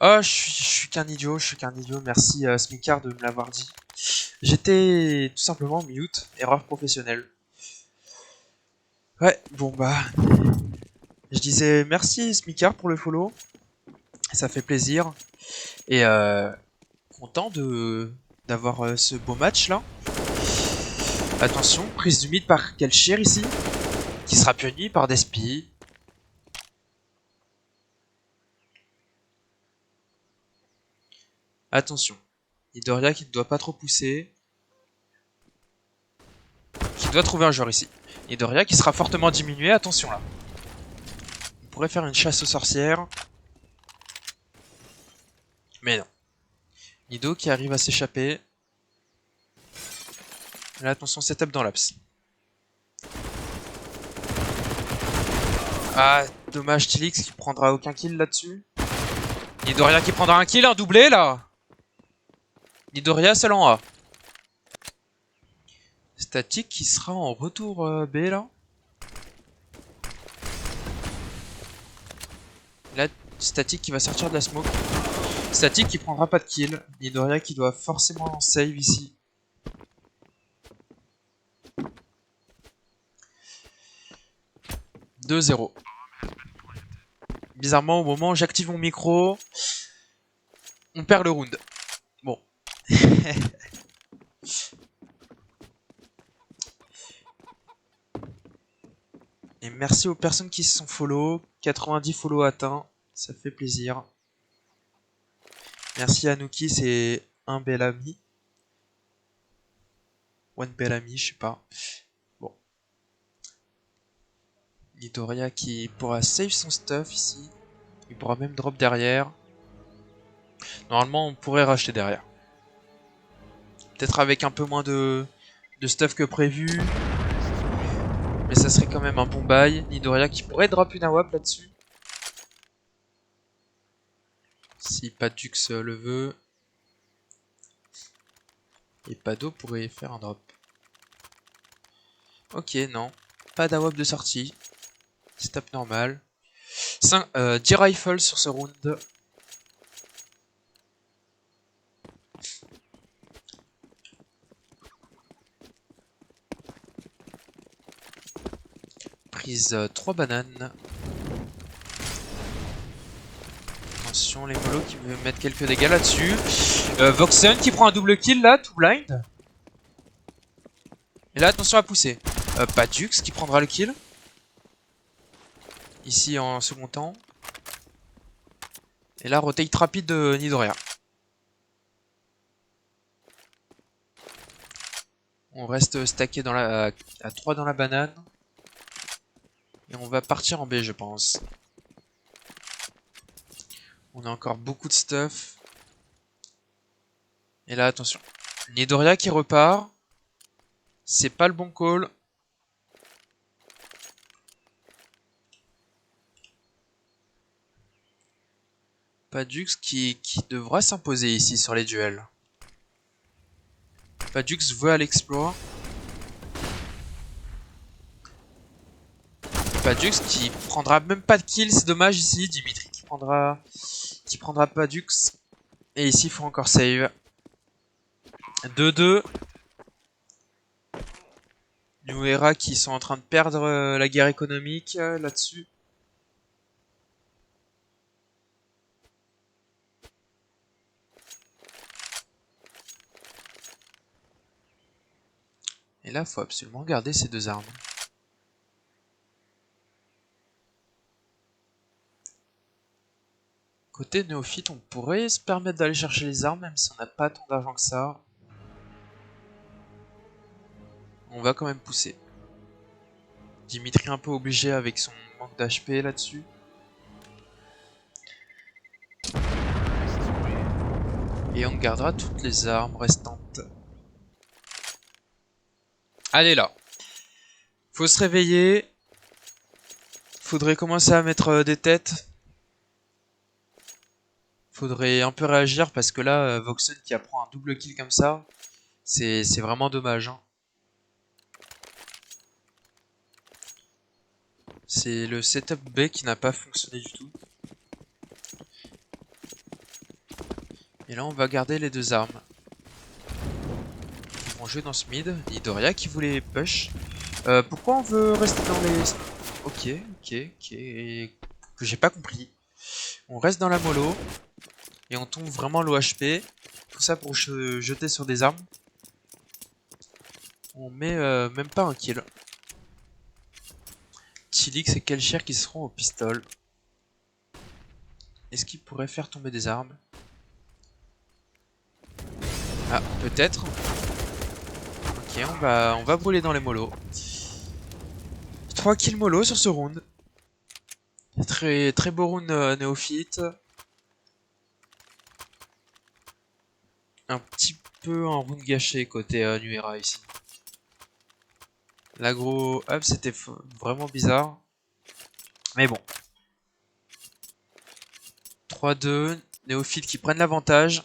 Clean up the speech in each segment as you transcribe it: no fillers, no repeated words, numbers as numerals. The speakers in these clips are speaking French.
Oh, je suis qu'un idiot, merci Smicard de me l'avoir dit. J'étais tout simplement mute, erreur professionnelle. Ouais, bon bah, je disais merci Smicard pour le follow, ça fait plaisir. Et content d'avoir ce beau match là. Attention, prise du mid par Kelchir ici, qui sera puni par Despi. Attention, Nidoria qui ne doit pas trop pousser. Qui doit trouver un joueur ici. Nidoria qui sera fortement diminué, attention là. On pourrait faire une chasse aux sorcières. Mais non. Nido qui arrive à s'échapper. Là, attention, setup dans l'apse. Ah, dommage, Tilix qui prendra aucun kill là-dessus. Nidoria qui prendra un kill, un doublé là. Nidoria seul en A. Static qui sera en retour B là. Là, Static qui va sortir de la smoke. Static qui prendra pas de kill. Nidoria qui doit forcément save ici. « 2-0. Bizarrement, au moment où j'active mon micro, on perd le round. Bon. Et merci aux personnes qui se sont follow. 90 follow atteints. Ça fait plaisir. Merci à Nuki, c'est un bel ami. One bel ami, je sais pas. Bon. Nidoria qui pourra save son stuff ici. Il pourra même drop derrière. Normalement, on pourrait racheter derrière. Peut-être avec un peu moins de stuff que prévu. Mais ça serait quand même un bon bail. Nidoria qui pourrait drop une AWP là-dessus. Si Padux le veut. Et Pado pourrait faire un drop. Ok, non. Pas d'AWP de sortie. Setup normal. 10 rifles sur ce round. Prise 3 bananes. Attention, les molos qui veulent mettre quelques dégâts là-dessus. Voxen qui prend un double kill là, tout blind. Et là, attention à pousser. Padux qui prendra le kill. Ici en second temps. Et là, rotate rapide de Nidoria. On reste stacké dans à 3 dans la banane. Et on va partir en B, je pense. On a encore beaucoup de stuff. Et là, attention. Nidoria qui repart. C'est pas le bon call. Padux qui devra s'imposer ici sur les duels. Padux veut à l'exploit. Padux qui prendra même pas de kill, c'est dommage ici. Dimitri qui prendra Padux. Et ici, il faut encore save. 2-2. New Era qui sont en train de perdre la guerre économique là-dessus. Et là, faut absolument garder ces deux armes. Côté néophyte, on pourrait se permettre d'aller chercher les armes, même si on n'a pas tant d'argent que ça. On va quand même pousser. Dimitri un peu obligé avec son manque d'HP là-dessus. Et on gardera toutes les armes restantes. Allez là. Faut se réveiller. Faudrait commencer à mettre des têtes. Faudrait un peu réagir parce que là, Voxen qui apprend un double kill comme ça, c'est vraiment dommage. Hein. C'est le setup B qui n'a pas fonctionné du tout. Et là on va garder les deux armes. Ils vont jouer dans ce mid. Idoria qui voulait push. Pourquoi on veut rester dans les... Ok. Que j'ai pas compris. On reste dans la mollo. Et on tombe vraiment low HP. Tout ça pour jeter sur des armes. On met même pas un kill. Tilix et Kelcher qui seront au pistol. Est-ce qu'il pourrait faire tomber des armes? Ah, peut-être. Ok, on va brûler dans les mollos. 3 kills mollo sur ce round. Très beau round néophyte. Un petit peu un round gâché côté Nuera ici. L'agro up c'était vraiment bizarre. Mais bon. 3-2. Néophytes qui prennent l'avantage.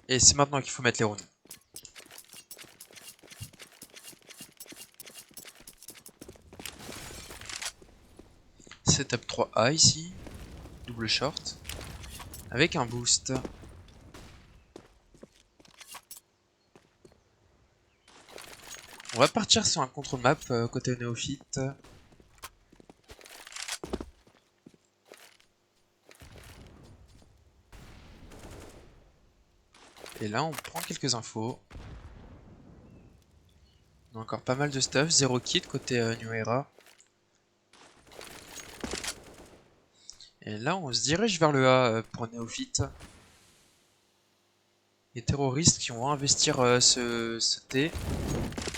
Et c'est maintenant qu'il faut mettre les rounds. Setup 3A ici. Double short. Avec un boost. On va partir sur un contrôle map côté néophyte. Et là on prend quelques infos. On a encore pas mal de stuff. 0 kit côté New Era. Et là on se dirige vers le A pour néophyte. Les terroristes qui vont investir ce T.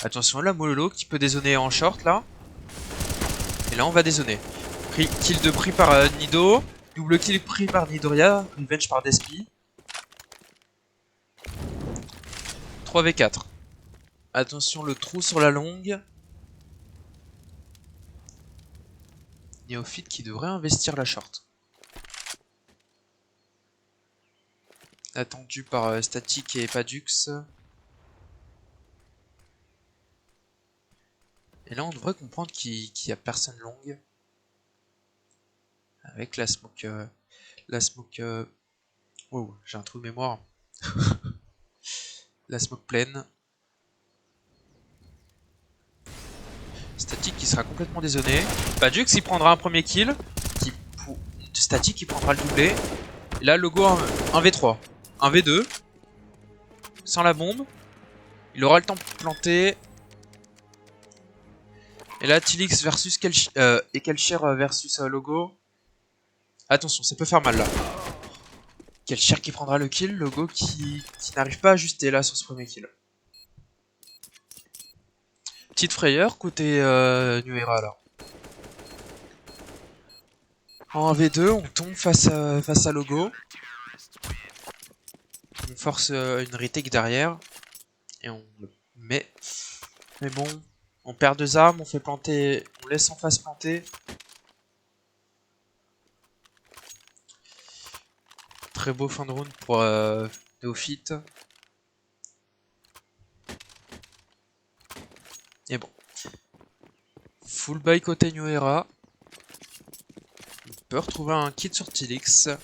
Attention la mololo qui peut dézoner en short là. Et là on va dézoner. Kill de pris par Nido. Double kill pris par Nidoria. Revenge par Despi. 3v4. Attention le trou sur la longue. Néophyte qui devrait investir la short. Attendu par Static et Padux. Et là on devrait comprendre qu'il y a personne longue. Avec la smoke... Wow, j'ai un trou de mémoire. La smoke pleine. Static qui sera complètement dézoné. Padux il prendra un premier kill. Static il prendra le doublé. Et là Logo 1v3. 1v2. Sans la bombe. Il aura le temps de planter. Et là Tilix versus et Kelcher versus Logo. Attention, ça peut faire mal là. Kelcher qui prendra le kill. Logo qui n'arrive pas à ajuster là sur ce premier kill. Petite frayeur côté Nuera là. En 1v2, on tombe face à Logo. On force une retake derrière. Et on le met. Mais bon, on perd 2 armes, on fait planter. On laisse en face planter. Très beau fin de round pour Néophyte. Et bon. Full buy côté New Era. On peut retrouver un kit sur Tilix. Et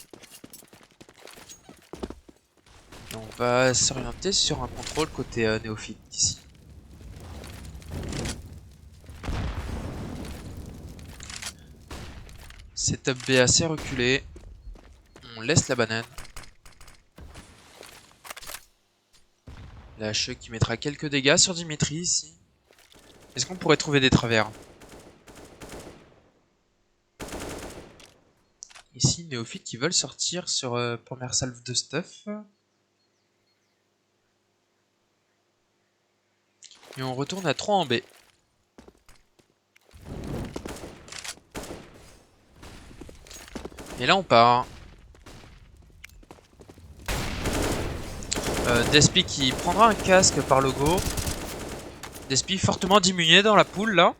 on va s'orienter sur un contrôle côté Néophyte ici. Setup B assez reculé. On laisse la banane. La HE qui mettra quelques dégâts sur Dimitri ici. Est-ce qu'on pourrait trouver des travers? Ici, Néophytes qui veulent sortir sur première salve de stuff. Et on retourne à 3 en B. Et là on part. Despi qui prendra un casque par Logo. Despi fortement diminué dans la poule là.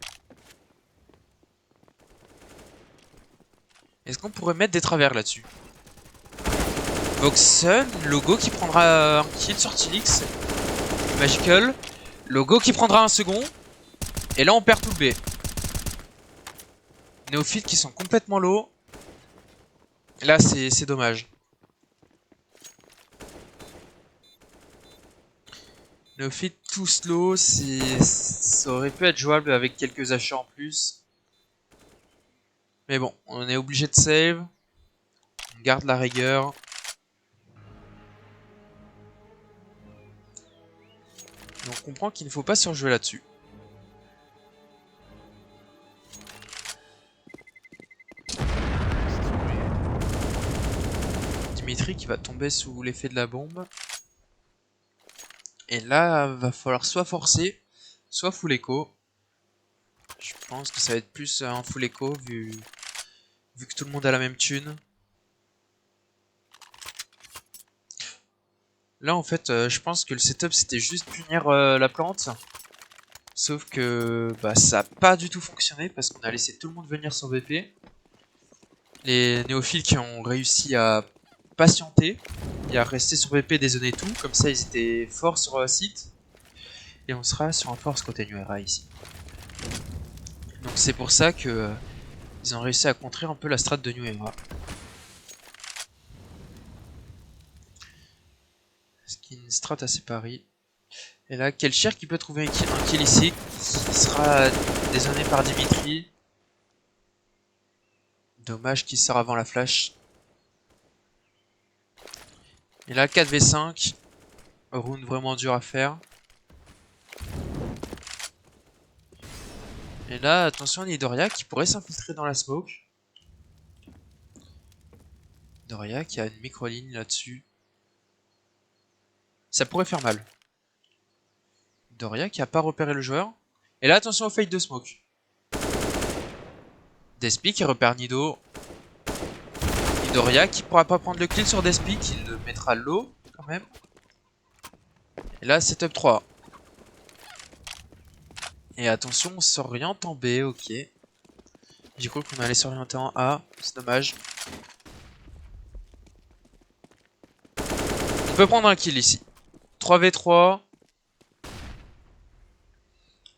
Est-ce qu'on pourrait mettre des travers là-dessus? Voxen, Logo qui prendra un kill sur Tilix. Magical. Logo qui prendra un second. Et là on perd tout le B. Néophytes qui sont complètement low. Là c'est dommage. Néophyte tout slow, ça aurait pu être jouable avec quelques achats en plus. Mais bon, on est obligé de save. On garde la rigueur. Et on comprend qu'il ne faut pas surjouer là-dessus. Dimitri qui va tomber sous l'effet de la bombe. Et là, va falloir soit forcer, soit full echo. Je pense que ça va être plus un full echo vu que tout le monde a la même thune. Là en fait je pense que le setup c'était juste punir la plante. Sauf que bah, ça a pas du tout fonctionné parce qu'on a laissé tout le monde venir sur BP. Les néophiles qui ont réussi à patienter et à rester sur BP dézonner tout. Comme ça ils étaient forts sur le site. Et on sera sur un force côté Nuera ici. Donc c'est pour ça que ils ont réussi à contrer un peu la strat de Nuera. Ce qui est une strat assez pari. Et là, Kelcher qui peut trouver un kill ici. Qui sera dézonné par Dimitri. Dommage qu'il sort avant la flash. Et là, 4v5. Rune vraiment dur à faire. Et là, attention, Nidoria qui pourrait s'infiltrer dans la smoke. Nidoria qui a une micro-ligne là-dessus. Ça pourrait faire mal. Nidoria qui a pas repéré le joueur. Et là, attention au fake de smoke. Despi qui repère Nido. Nidoria qui pourra pas prendre le kill sur Despi, qui le mettra low quand même. Et là, setup 3. Et attention, on s'oriente en B, ok. J'ai cru qu'on allait s'orienter en A, c'est dommage. On peut prendre un kill ici. 3v3.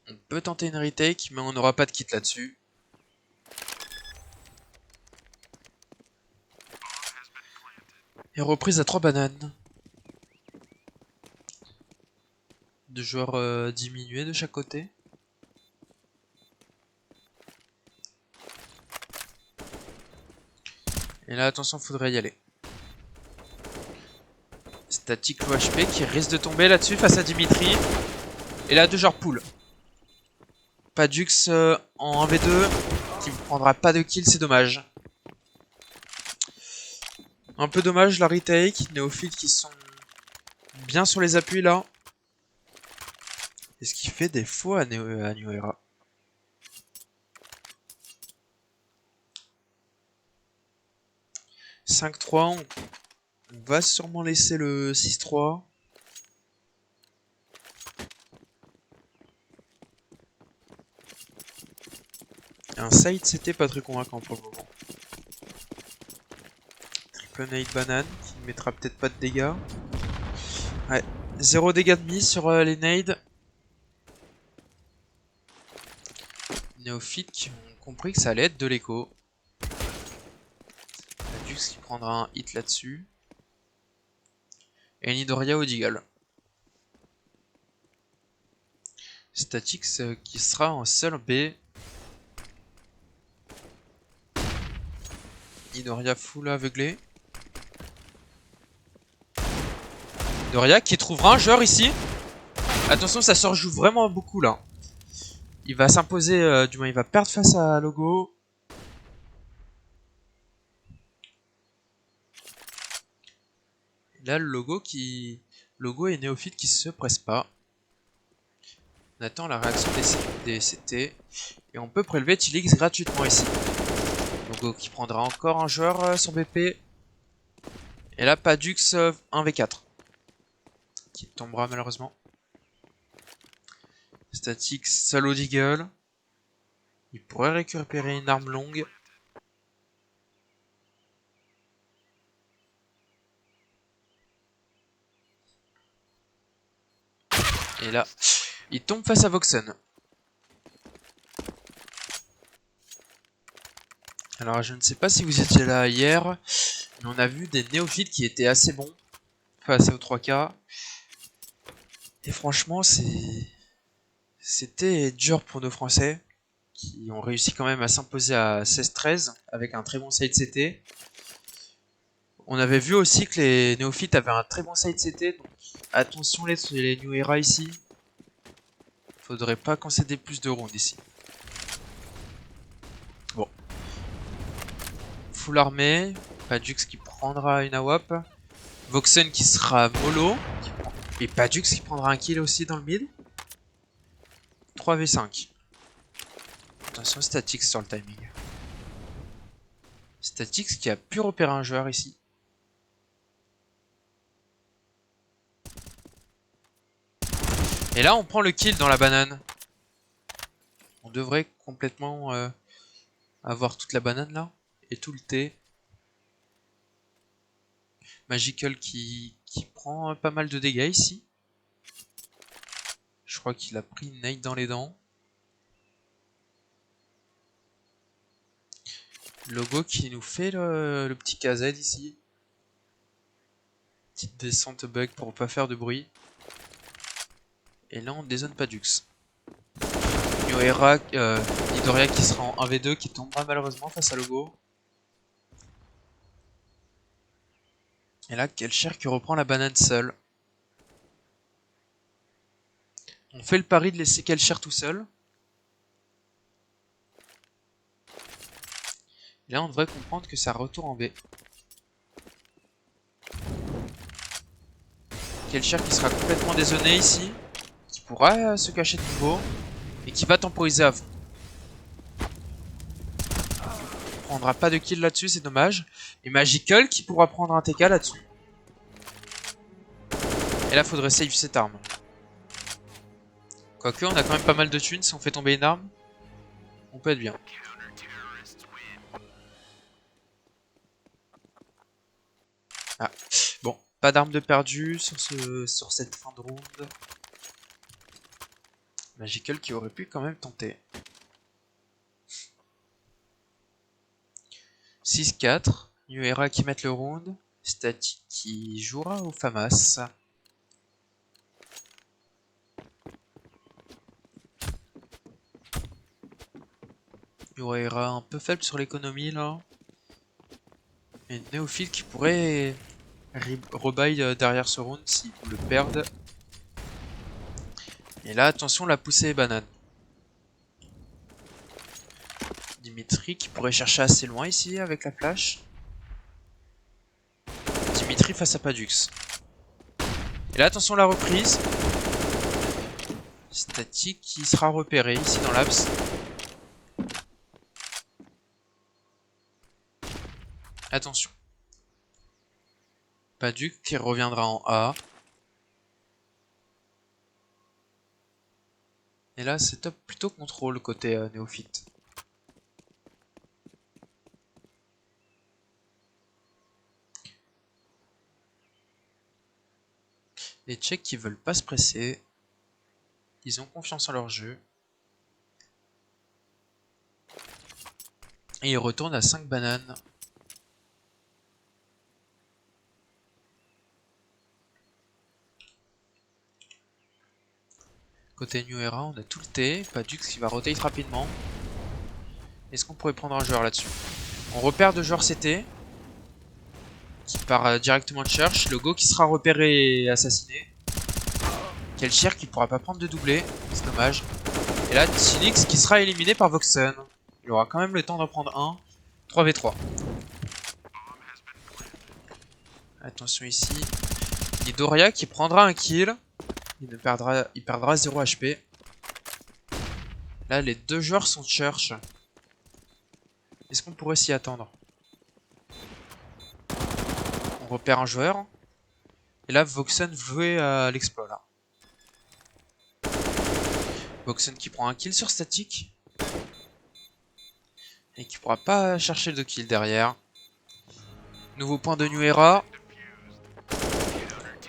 On peut tenter une retake, mais on n'aura pas de kit là-dessus. Et reprise à 3 bananes. Deux joueurs diminués de chaque côté. Et là, attention, faudrait y aller. Statique low HP qui risque de tomber là-dessus face à Dimitri. Et là, deux joueurs pool. Padux en 1v2 qui ne prendra pas de kill, c'est dommage. Un peu dommage la retake. Néophytes qui sont bien sur les appuis là. Et ce qui fait des faux à Nuera. « 5-3, on va sûrement laisser le 6-3. Un side c'était pas très convaincant pour le moment. Triple nade banane qui ne mettra peut-être pas de dégâts. Ouais, 0 dégâts de mise sur les nades. Néophytes qui ont compris que ça allait être de l'écho. Padux qui prendra un hit là-dessus. Et Nidoria au Deagle. Statix qui sera en seul B. Nidoria full aveuglé. Nidoria qui trouvera un joueur ici. Attention, ça se rejoue vraiment beaucoup là. Il va s'imposer, du moins il va perdre face à Logo. Là, le Logo et Néophyte qui se pressent pas. On attend la réaction des CT. Et on peut prélever Tilix gratuitement ici. Logo qui prendra encore un joueur sur BP. Et là, Padux 1v4. Qui tombera malheureusement. Static seul au Deagle. Il pourrait récupérer une arme longue. Et là, il tombe face à Voxen. Alors, je ne sais pas si vous étiez là hier, mais on a vu des néophytes qui étaient assez bons face aux 3K. Et franchement, c'était dur pour nos Français, qui ont réussi quand même à s'imposer à 16-13 avec un très bon side CT. On avait vu aussi que les néophytes avaient un très bon side CT, donc attention les New Era ici. Faudrait pas concéder plus de rounds ici. Bon. Full armée, Padux qui prendra une AWP, Voxen qui sera mollo, et Padux qui prendra un kill aussi dans le mid. 3v5. Attention Statix sur le timing. Statix qui a pu repérer un joueur ici. Et là on prend le kill dans la banane. On devrait complètement avoir toute la banane là. Et tout le thé. Magical qui prend pas mal de dégâts ici. Je crois qu'il a pris une nade dans les dents. Logo qui nous fait le petit KZ ici. Petite descente bug pour pas faire de bruit. Et là on dézone Padux. New Era, Nidoria qui sera en 1v2 qui tombera malheureusement face à Logo. Et là Kelcher qui reprend la banane seul. On fait le pari de laisser Kelcher tout seul. Et là on devrait comprendre que ça retourne en B. Kelcher qui sera complètement dézoné ici. Qui pourra se cacher de nouveau. Et qui va temporiser à fond. On prendra pas de kill là-dessus, c'est dommage. Et Magical qui pourra prendre un TK là-dessus. Et là faudrait save cette arme. Quoique on a quand même pas mal de thunes, si on fait tomber une arme, on peut être bien. Ah, bon, pas d'arme de perdu sur cette fin de round. Magical qui aurait pu quand même tenter. 6-4, New Era qui met le round, Static qui jouera au FAMAS. New Era un peu faible sur l'économie là. Et Néophyte qui pourrait rebuy derrière ce round s'ils le perdent. Et là, attention, la poussée est banane. Dimitri qui pourrait chercher assez loin ici avec la flash. Dimitri face à Padux. Et là, attention, la reprise. Static qui sera repéré ici dans l'abs. Attention. Padux qui reviendra en A. Et là, c'est top plutôt contrôle côté néophyte. Les Tchèques qui veulent pas se presser. Ils ont confiance en leur jeu. Et ils retournent à 5 bananes. Côté New Era, on a tout le T. Padux qui va rotate rapidement. Est-ce qu'on pourrait prendre un joueur là-dessus? On repère deux joueurs CT. Qui part directement de Church. Logo qui sera repéré et assassiné. Kelcher qui pourra pas prendre de doublé. C'est dommage. Et là, Tinix qui sera éliminé par Voxen. Il aura quand même le temps d'en prendre un. 3v3. Attention ici. Nidoria qui prendra un kill. Il perdra 0 HP. Là, les deux joueurs sont Church. Est-ce qu'on pourrait s'y attendre? On repère un joueur. Et là, Voxen voué à l'exploit là. Voxen qui prend un kill sur Static. Et qui pourra pas chercher de kill derrière. Nouveau point de New Era.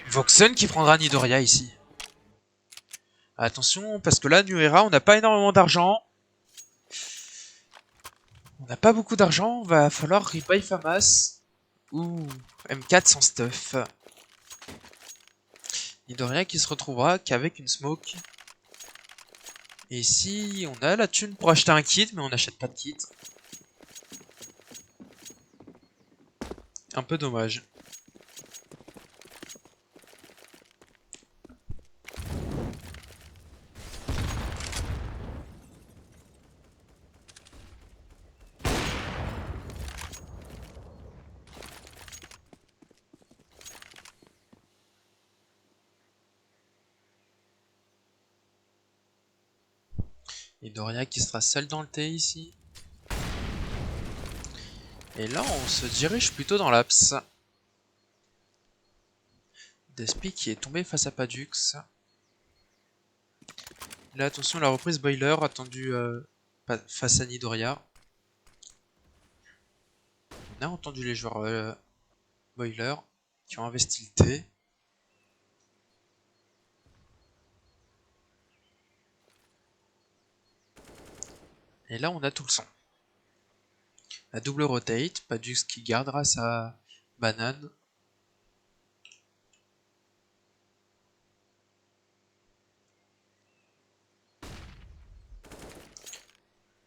Voxen qui prendra Nidoria ici. Attention, parce que là, New Era, on n'a pas énormément d'argent. On n'a pas beaucoup d'argent, va falloir rebuy FAMAS. Ouh, M4 sans stuff. Nidoria qui se retrouvera qu'avec une smoke. Et ici, on a la thune pour acheter un kit, mais on n'achète pas de kit. Un peu dommage. Nidoria qui sera seul dans le T ici. Et là, on se dirige plutôt dans l'Aps. Despi qui est tombé face à Padux. Là, attention, la reprise Boiler attendue face à Nidoria. On a entendu les joueurs Boiler qui ont investi le T. Et là, on a tout le son. La double rotate, Padux qui gardera sa banane.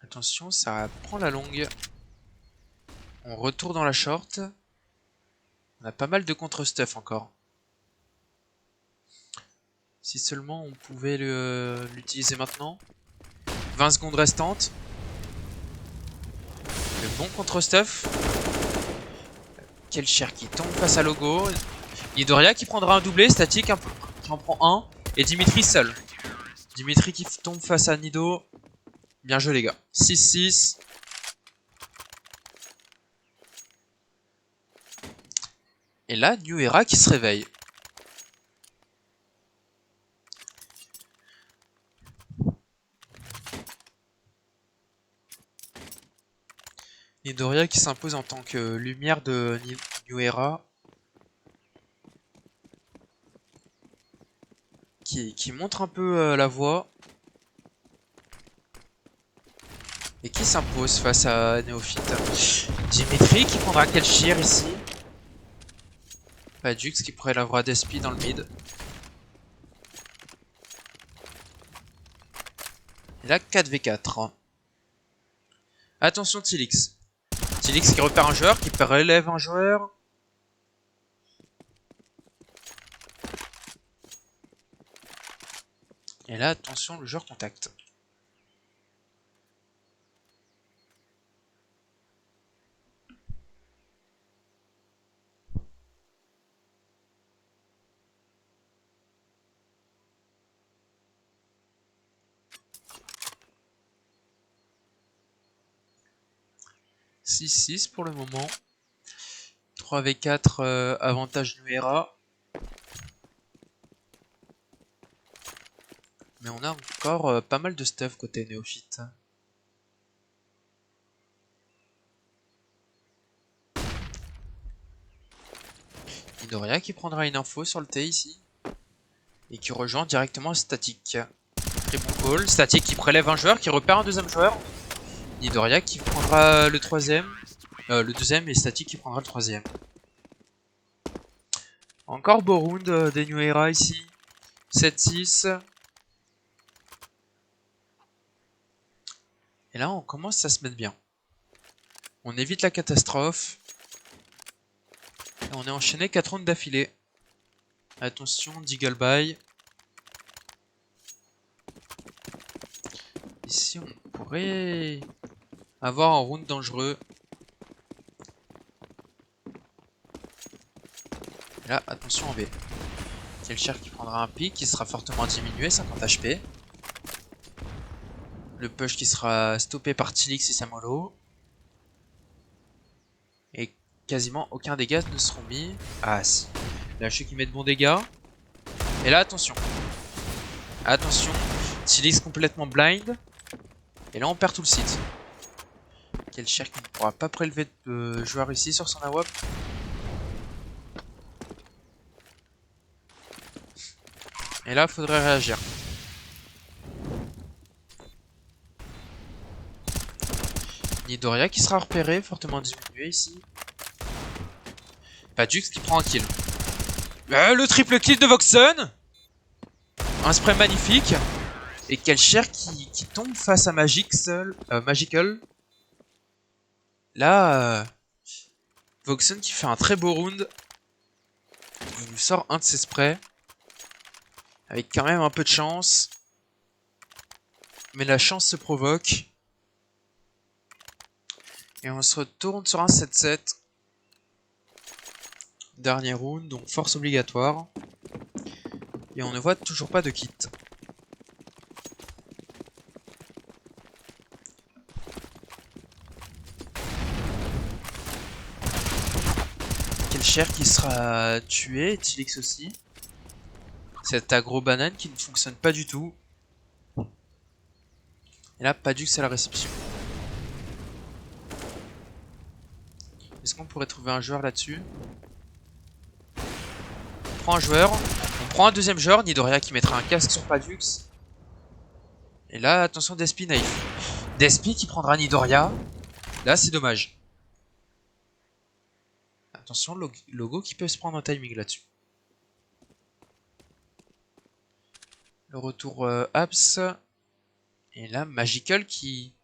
Attention, ça prend la longue. On retourne dans la short. On a pas mal de contre-stuff encore. Si seulement on pouvait l'utiliser maintenant. 20 secondes restantes. Le bon contre-stuff. Kelcher qui tombe face à Logo. Nidoria qui prendra un doublé, statique qui en prend un. Et Dimitri seul. Dimitri qui tombe face à Nido. Bien joué les gars. 6-6. Et là, New Era qui se réveille. Nidoria qui s'impose en tant que lumière de New Era. Qui montre un peu la voie. Et qui s'impose face à Néophyte. Dimitri qui prendra Kelcher ici. Padux qui pourrait l'avoir Despi dans le mid. Et là 4v4. Attention Tilix. Tilix qui repère un joueur, qui relève un joueur. Et là attention, le joueur contact. « 6-6 pour le moment. 3v4 avantage New Era. Mais on a encore pas mal de stuff côté Néophyte. Nidoria qui prendra une info sur le T ici. Et qui rejoint directement Static. Très bon call. Static qui prélève un joueur, qui repère un deuxième joueur. Nidoria qui prendra le troisième. Le deuxième et Static qui prendra le troisième. Encore beau round des New Era ici. 7-6. Et là on commence à se mettre bien. On évite la catastrophe. Et on est enchaîné 4 rounds d'affilée. Attention, Deagle Bye. Ici on pourrait avoir un round dangereux. Et là, attention en B. Kelcher qui prendra un pic, qui sera fortement diminué, 50 HP. Le push qui sera stoppé par Tilix et Samolo. Et quasiment aucun dégât ne seront mis. Ah si. Lâché qui met de bons dégâts. Et là, attention. Attention. Tilix complètement blind. Et là, on perd tout le site. Kelcher qui ne pourra pas prélever de joueur ici sur son AWP. Et là, il faudrait réagir. Nidoria qui sera repéré, fortement diminué ici. Padux qui prend un kill. Le triple kill de Voxen. Un spray magnifique. Et Kelcher qui tombe face à Magical. Là, Voxen qui fait un très beau round. Il nous sort un de ses sprays. Avec quand même un peu de chance. Mais la chance se provoque. Et on se retourne sur un 7-7. Dernier round, donc force obligatoire. Et on ne voit toujours pas de kit. Kelcher qui sera tué, et Tilix aussi. Cette agro banane qui ne fonctionne pas du tout. Et là, Padux à la réception. Est-ce qu'on pourrait trouver un joueur là-dessus? On prend un joueur. On prend un deuxième joueur, Nidoria qui mettra un casque sur Padux. Et là, attention Despi naïf. Despi qui prendra Nidoria. Là, c'est dommage. Attention, Logo qui peut se prendre un timing là-dessus. Le retour Abs. Et là, Magical qui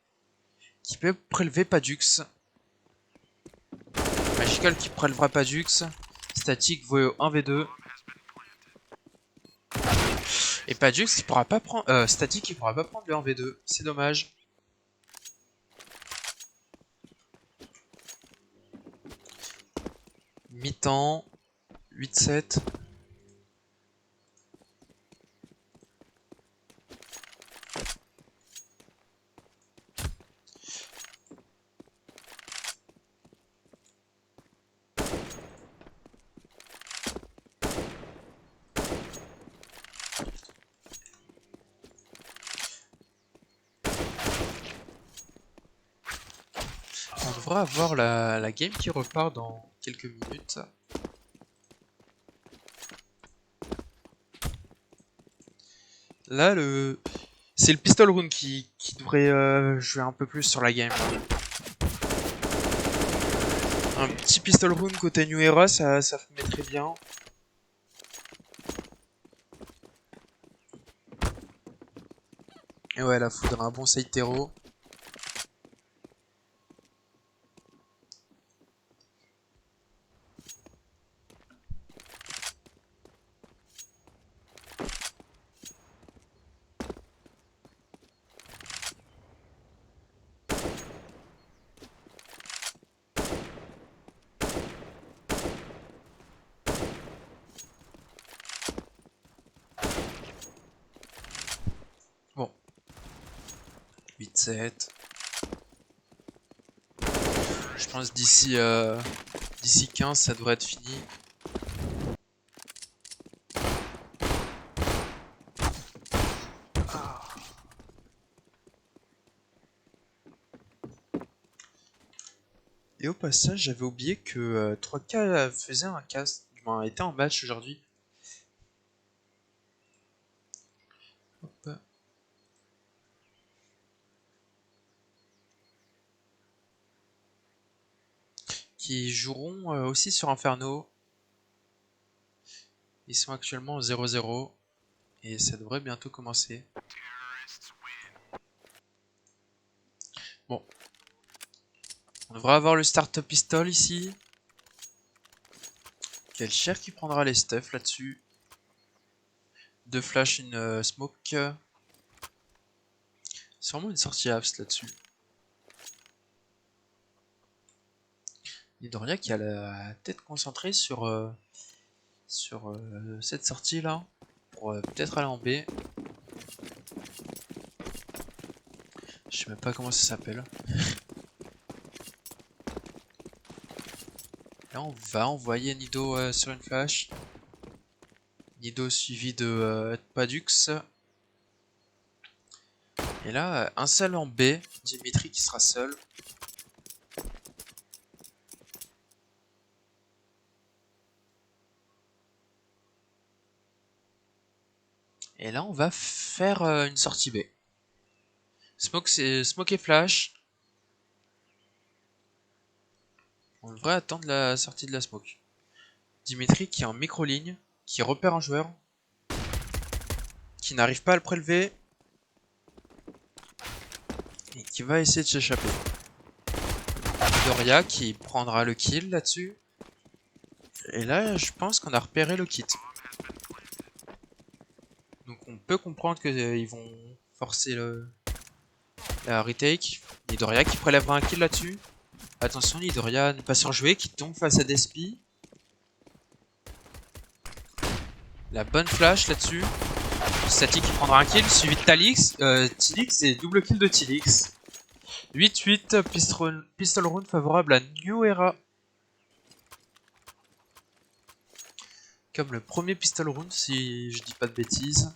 peut prélever Padux. Magical qui prélevera Padux. Statique vaut 1v2. Et Padux qui pourra pas prendre. Statique qui pourra pas prendre le 1v2. C'est dommage. Mi-temps. 8-7. On devrait avoir la game qui repart dans quelques minutes. Là, c'est le pistol round qui devrait jouer un peu plus sur la game. Un petit pistol round côté New Era, ça me mettrait bien. Et ouais, là, faudra un bon side terreau. Bon. 8-7. Je pense d'ici 15, ça devrait être fini. Et au passage, j'avais oublié que 3K faisait un cast, du moins était en match aujourd'hui. Hop. Qui joueront aussi sur Inferno. Ils sont actuellement au 0-0 et ça devrait bientôt commencer. Bon. On devrait avoir le start-up pistol ici. Kelcher qui prendra les stuffs là-dessus. 2 flash, une smoke. Sûrement une sortie abs là-dessus. Nidoria qui a la tête concentrée sur cette sortie là. Pour peut-être aller en B. Je sais même pas comment ça s'appelle. Là on va envoyer Nido sur une flash. Nido suivi de Padux. Et là, un seul en B. Dimitri qui sera seul. Et là on va faire une sortie B. Smoke et flash. On devrait attendre la sortie de la smoke. Dimitri qui est en micro-ligne, qui repère un joueur. qui n'arrive pas à le prélever. Et qui va essayer de s'échapper. Doria qui prendra le kill là-dessus. Et là, je pense qu'on a repéré le kit. Donc on peut comprendre qu'ils vont forcer la retake. Nidoria qui prélèvera un kill là-dessus. Attention, Nidoria n'est pas surjoué, qui tombe face à Despi. La bonne flash là-dessus. Static qui prendra un kill, suivi de Talix. Tilix et double kill de Tilix. 8-8, pistol round favorable à New Era. Comme le premier pistol round, si je dis pas de bêtises.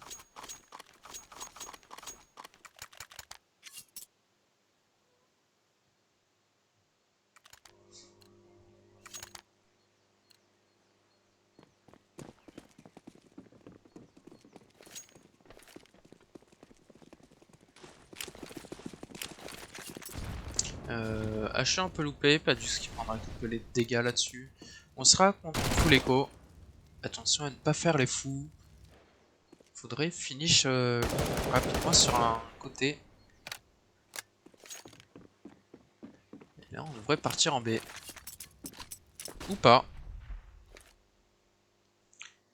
Haché un peu loupé, pas du ce qui prendra un peu les dégâts là-dessus. On sera contre full écho. Attention à ne pas faire les fous. Faudrait finish rapidement sur un côté. Et là on devrait partir en B. Ou pas.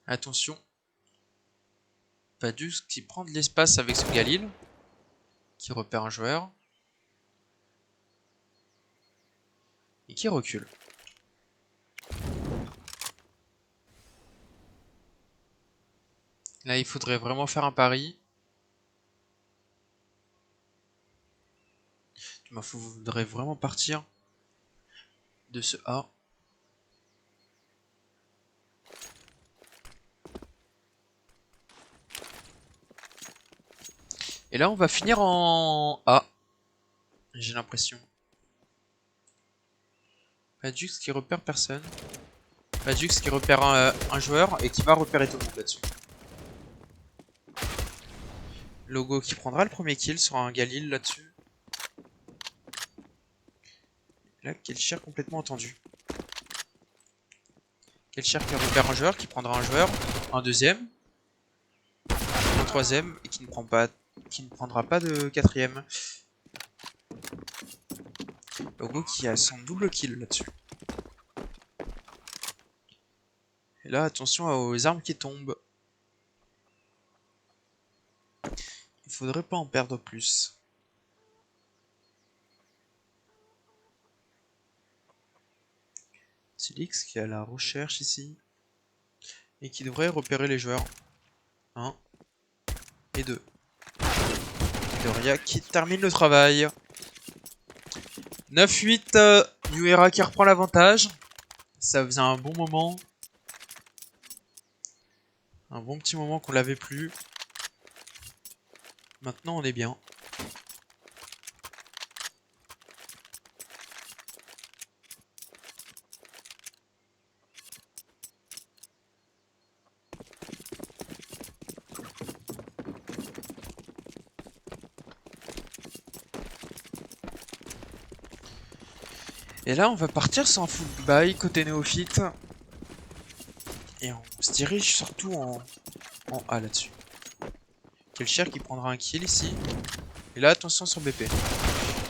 Attention. Padus qui prend de l'espace avec son Galil. Qui repère un joueur. Et qui recule. Là il faudrait vraiment faire un pari. Il faudrait vraiment partir de ce A. Et là on va finir en A. J'ai l'impression. Padux qui repère personne. Padux qui repère un joueur et qui va repérer tout le monde là-dessus. Logo qui prendra le premier kill sur un Galil là-dessus. Là, Kelcher complètement entendu. Kelcher qui repère un joueur, qui prendra un joueur, un deuxième, un troisième et qui ne prendra pas de quatrième. Logo qui a son double kill là-dessus. Et là, attention aux armes qui tombent. Il faudrait pas en perdre plus. Silix qui est à la recherche ici. Et qui devrait repérer les joueurs. 1 et 2. Doria qui termine le travail. 9-8, New Era qui reprend l'avantage. Ça faisait un bon moment. Un bon petit moment qu'on l'avait plus. Maintenant on est bien. Et là on va partir sans full buy côté néophyte. Et on se dirige surtout en A là-dessus. Kelcher qui prendra un kill ici. Et là attention sur BP.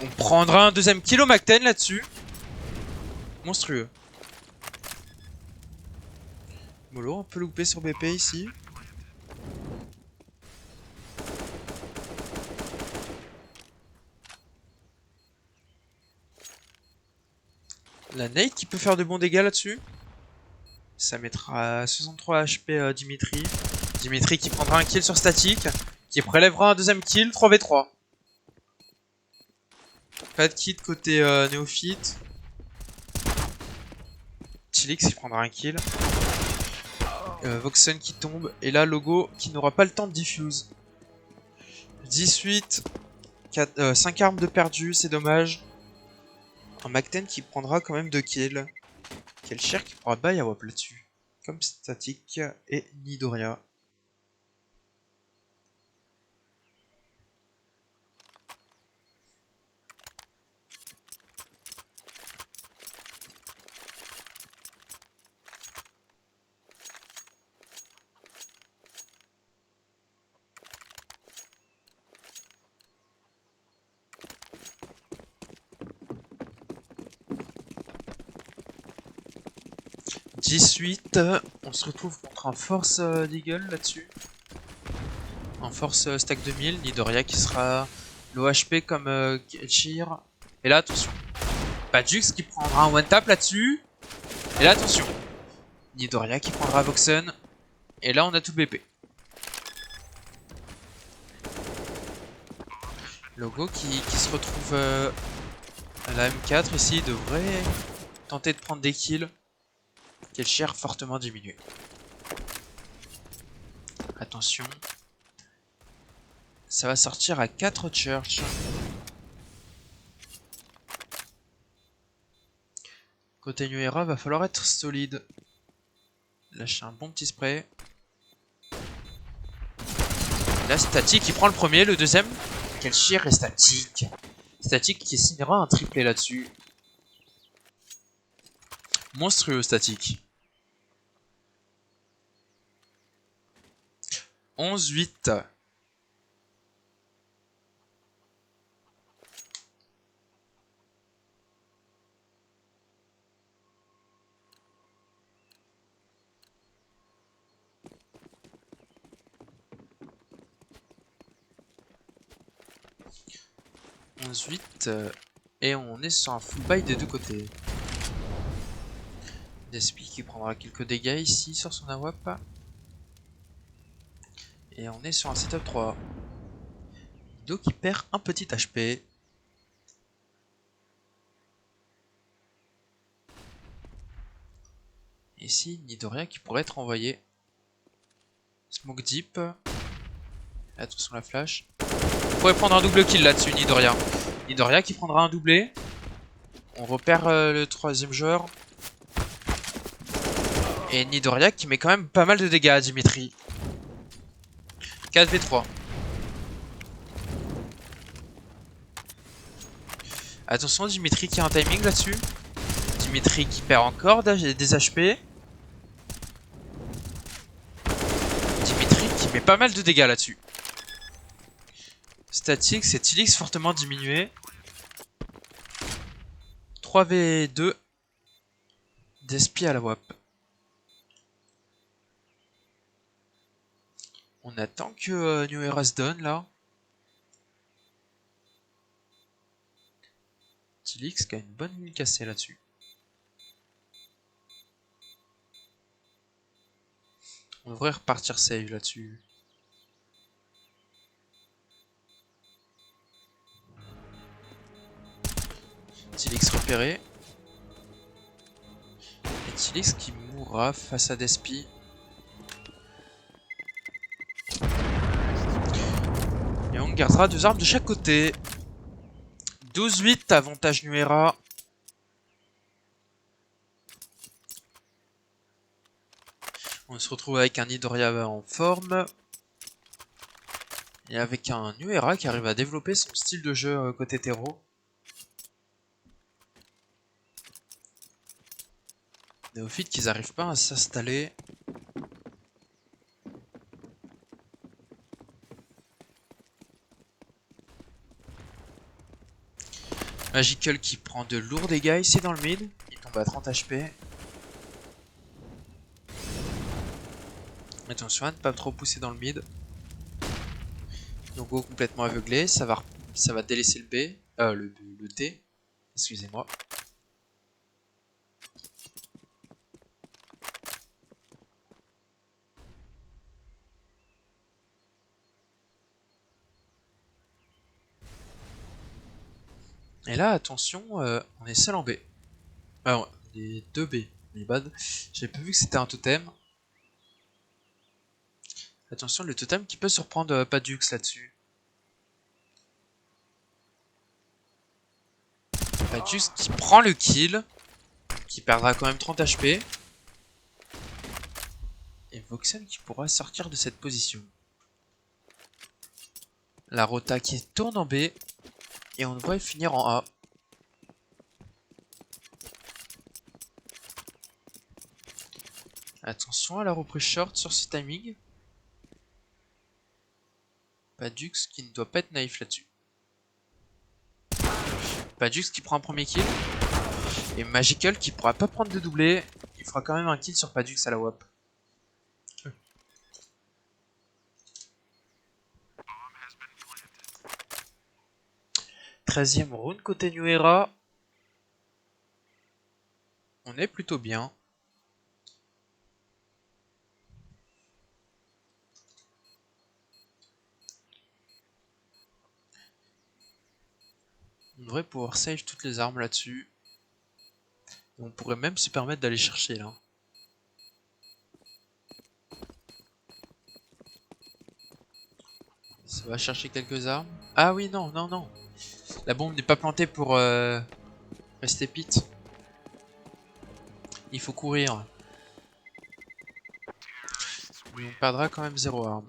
On prendra un deuxième kill au Macten là-dessus. Monstrueux. Molo un peu loupé sur BP ici. La nade qui peut faire de bons dégâts là-dessus. Ça mettra 63 HP Dimitri. Dimitri qui prendra un kill sur statique. Qui prélèvera un deuxième kill, 3v3. Pas de kit côté néophyte. Chilix qui prendra un kill. Voxen qui tombe. Et là, Logo qui n'aura pas le temps de diffuse. 18. 5 armes de perdu, c'est dommage. Un Macten qui prendra quand même 2 kills. Kelcher qui pourra buy à WAP là-dessus. Comme Static et Nidoria. 18, on se retrouve contre un Force Deagle là-dessus. Un Force Stack 2000, Nidoria qui sera l'OHP comme Ketchir. Et là, attention. Padux qui prendra un one-tap là-dessus. Et là, attention. Nidoria qui prendra Voxen. Et là, on a tout le BP. Logo qui se retrouve à la M4 ici, devrait tenter de prendre des kills. Ketchir fortement diminué. Attention. Ça va sortir à 4 Church. Côté Nuera, va falloir être solide. Lâcher un bon petit spray. Là, Static qui prend le premier, le deuxième. Ketchir et Static. Static qui signera un triplé là-dessus. Monstrueux Static. 11-8. Et on est sur un full buy des deux côtés. Despi qui prendra quelques dégâts ici sur son AWP. Et on est sur un setup 3. Nido qui perd un petit HP. Ici, Nidoria qui pourrait être envoyé. Smoke deep. Attention la flash. On pourrait prendre un double kill là-dessus, Nidoria. Nidoria qui prendra un doublé. On repère le troisième joueur. Et Nidoria qui met quand même pas mal de dégâts à Dimitri. 4v3. Attention, Dimitri qui a un timing là-dessus. Dimitri qui perd encore des HP. Dimitri qui met pas mal de dégâts là-dessus. Static, c'est Tilix fortement diminué. 3v2. Despi à la WAP. On attend que New Era se donne là. Tilix qui a une bonne ligne cassée là-dessus. On devrait repartir save là-dessus. Tilix repéré. Et Tilix qui mourra face à Despi. Et on gardera 2 armes de chaque côté. 12-8, avantage Nuera. On se retrouve avec un Nidoria en forme. Et avec un Nuera qui arrive à développer son style de jeu côté terreau. Néophytes qu'ils n'arrivent pas à s'installer. Magical qui prend de lourds dégâts ici dans le mid. Il tombe à 30 HP. Attention à ne pas trop pousser dans le mid. Logo complètement aveuglé. Ça va délaisser le B. Le D. Excusez-moi. Et là, attention, on est seul en B. Alors, les 2 B. Mais bad. J'avais pas vu que c'était un totem. Attention, le totem qui peut surprendre Padux là-dessus. Padux qui prend le kill. Qui perdra quand même 30 HP. Et Voxen qui pourra sortir de cette position. La Rota qui tourne en B. Et on devrait finir en A. Attention à la reprise short sur ce timing. Padux qui ne doit pas être naïf là-dessus. Padux qui prend un premier kill. Et Magical qui pourra pas prendre de doublé. Il fera quand même un kill sur Padux à la WAP. 13e round côté New Era. On est plutôt bien. On devrait pouvoir save toutes les armes là-dessus. On pourrait même se permettre d'aller chercher là. Ça va chercher quelques armes. Ah oui, non, non, non. La bombe n'est pas plantée pour rester pit. Il faut courir. Mais on perdra quand même 0 arme.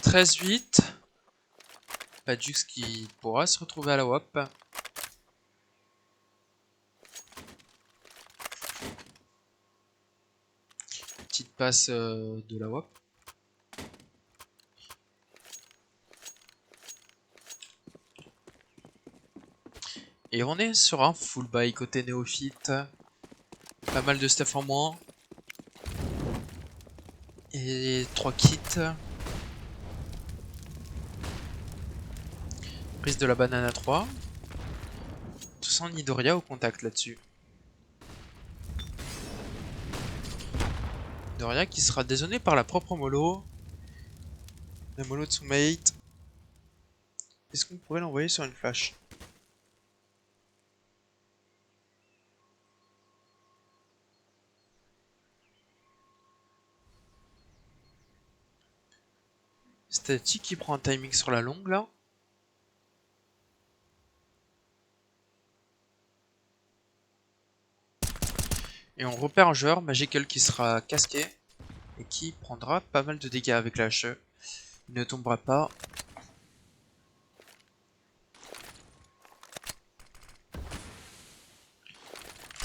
13-8. Padux qui pourra se retrouver à la WAP. Petite passe de la WAP. Et on est sur un full buy côté néophyte. Pas mal de stuff en moins. Et 3 kits. Prise de la banane à 3. Tout sans Nidoria au contact là-dessus. Nidoria qui sera désonné par la propre mollo. La mollo de son mate. Est-ce qu'on pourrait l'envoyer sur une flash? Static qui prend un timing sur la longue là. Et on repère un joueur, Magical, qui sera casqué et qui prendra pas mal de dégâts avec la HE. Il ne tombera pas.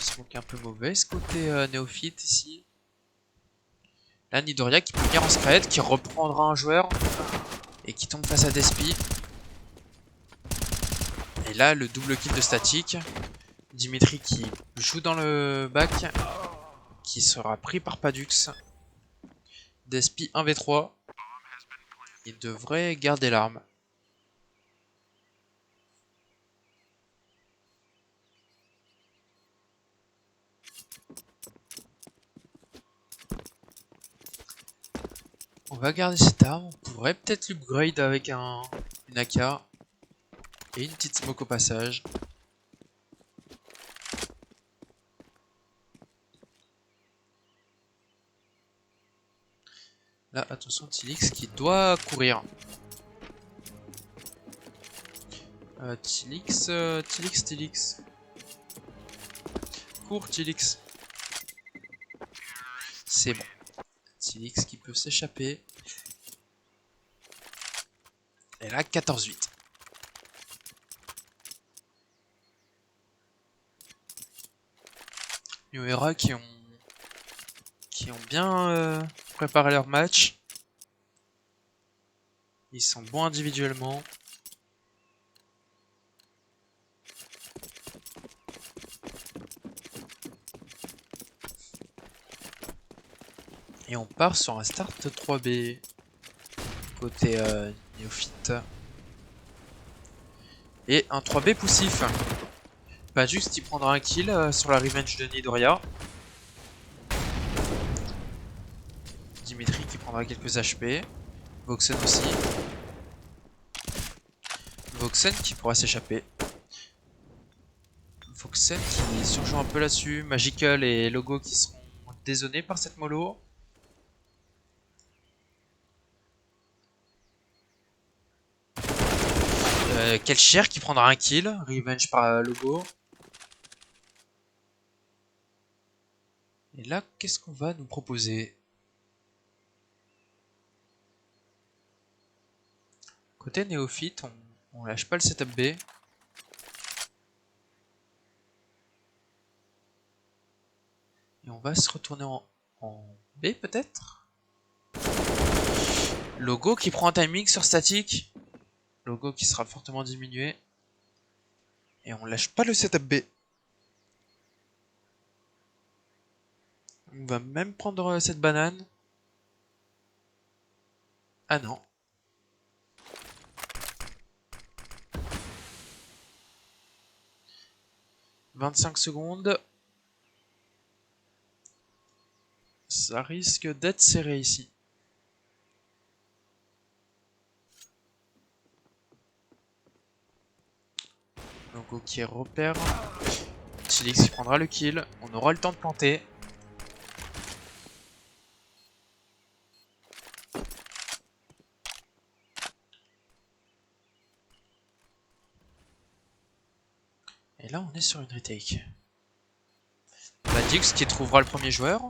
Smoke un peu mauvaise côté néophyte ici. Là, Nidoria qui peut venir en scred, qui reprendra un joueur et qui tombe face à Despi. Et là, le double kill de Static. Dimitri qui joue dans le bac, qui sera pris par Padux. Despi 1v3. Il devrait garder l'arme. On va garder cette arme. On pourrait peut-être l'upgrade avec une AK. Et une petite smoke au passage. Là, attention, Tilix qui doit courir. Tilix. Cours, Tilix. C'est bon. Tilix qui peut s'échapper. Et là, 14-8. New Era qui ont bien préparé leur match. Ils sont bons individuellement. Et on part sur un start 3B côté néophyte. Et un 3B poussif. Pas juste il prendra un kill sur la revenge de Nidoria. Dimitri qui prendra quelques HP. Voxen aussi. Voxen qui pourra s'échapper. Voxen qui surjoue un peu là-dessus. Magical et Logo qui seront désonnés par cette mollo. Kelcher qui prendra un kill. Revenge par Logo. Et là, qu'est-ce qu'on va nous proposer? Côté néophyte, on lâche pas le setup B. Et on va se retourner en B peut-être. Logo qui prend un timing sur statique. Logo qui sera fortement diminué. Et on lâche pas le setup B. On va même prendre cette banane. Ah non. « 25 secondes. Ça risque d'être serré ici. Donc ok, repère. Tilix qui prendra le kill. On aura le temps de planter. Et là on est sur une retake. Dix qui trouvera le premier joueur.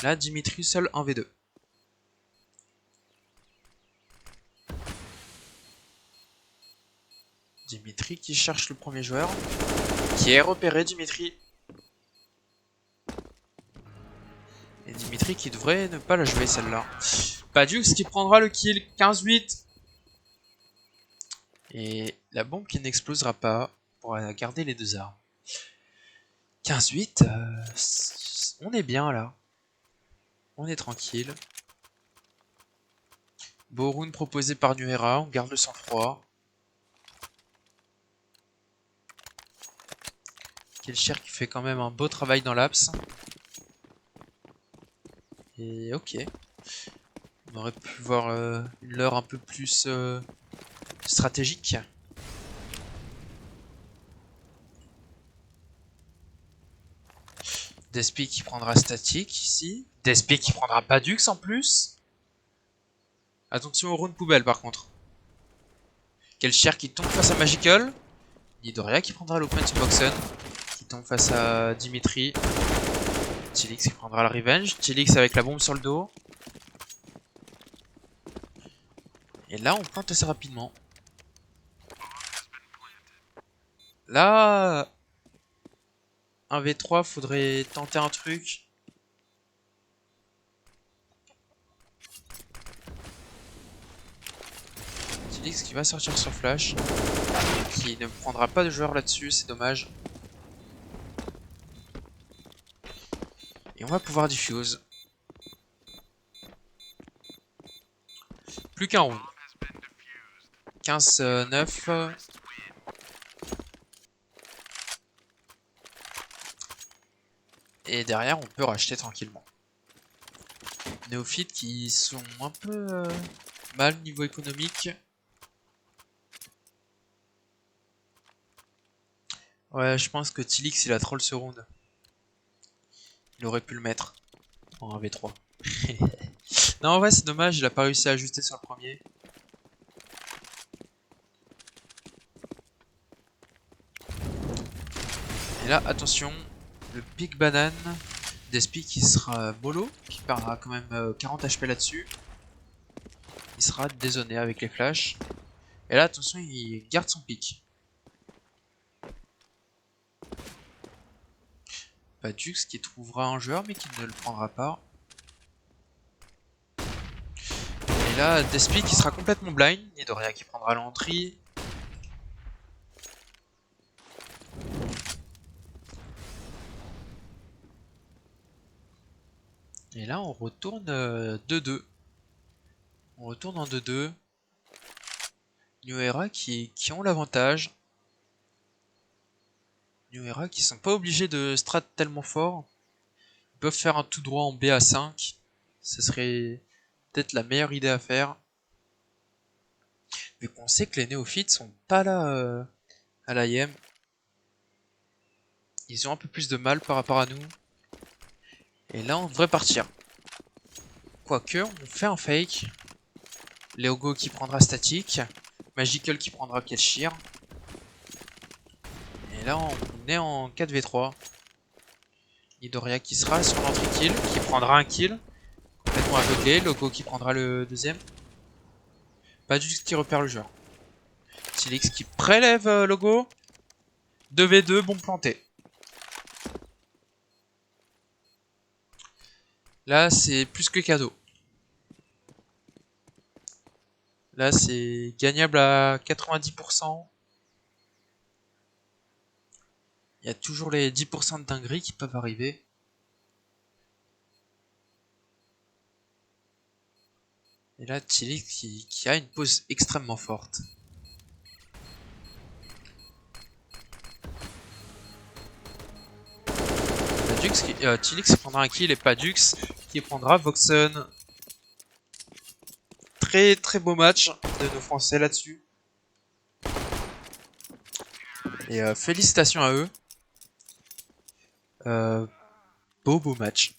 Là Dimitri seul 1v2. Dimitri qui cherche le premier joueur. Qui est repéré, Dimitri. Et Dimitri qui devrait ne pas la jouer celle-là. Padux qui prendra le kill. 15-8. Et la bombe qui n'explosera pas pour garder les deux armes. 15-8. On est bien là. On est tranquille. Beau round proposé par Nuera. On garde le sang-froid. Kelcher qui fait quand même un beau travail dans l'apse. Et ok. On aurait pu voir une leurre un peu plus stratégique. Despi qui prendra statique ici. Despi qui prendra Padux en plus. Attention au round poubelle par contre. Kelcher qui tombe face à Magical. Nidoria qui prendra l'open sur Boxen. Qui tombe face à Dimitri. Tilix qui prendra la revenge. Tilix avec la bombe sur le dos. Et là on plante assez rapidement. Là 1v3 faudrait tenter un truc. Tilix qui va sortir sur flash. Qui ne prendra pas de joueur là-dessus, c'est dommage. Et on va pouvoir diffuse. Plus qu'un round. 15-9. Et derrière, on peut racheter tranquillement. Néophytes qui sont un peu mal niveau économique. Ouais, je pense que Tilix il a troll ce round. Il aurait pu le mettre en 1v3. Non, en vrai, c'est dommage, il a pas réussi à ajuster sur le premier. Et là, attention, le Big Banane d'Espi qui sera mollo, qui perdra quand même 40 HP là-dessus. Il sera dézoné avec les flashs. Et là, attention, il garde son pic. Padux qui trouvera un joueur mais qui ne le prendra pas. Et là, Despi qui sera complètement blind. Nidoria qui prendra l'entrée. Et là, on retourne 2-2. On retourne en 2-2. New Era qui ont l'avantage. New Era qui sont pas obligés de strat tellement fort. Ils peuvent faire un tout droit en BA5. Ce serait peut-être la meilleure idée à faire. Vu qu'on sait que les néophytes sont pas là à l'IM. Ils ont un peu plus de mal par rapport à nous. Et là, on devrait partir. Quoique, on fait un fake. Léogo qui prendra statique. Magical qui prendra Kelchir. Et là, on est en 4v3. Nidoria qui sera sur l'entrée kill, qui prendra un kill. Complètement aveuglé. Logo qui prendra le deuxième. Pas du tout qui repère le joueur. Tilix qui prélève Logo. 2v2, bon planté. Là, c'est plus que cadeau. Là, c'est gagnable à 90%. Il y a toujours les 10% de dingueries qui peuvent arriver. Et là, Tilix qui a une pose extrêmement forte. Tilix prendra un kill et Padux qui prendra Voxen. Très très beau match de nos Français là-dessus. Et félicitations à eux. Beau match.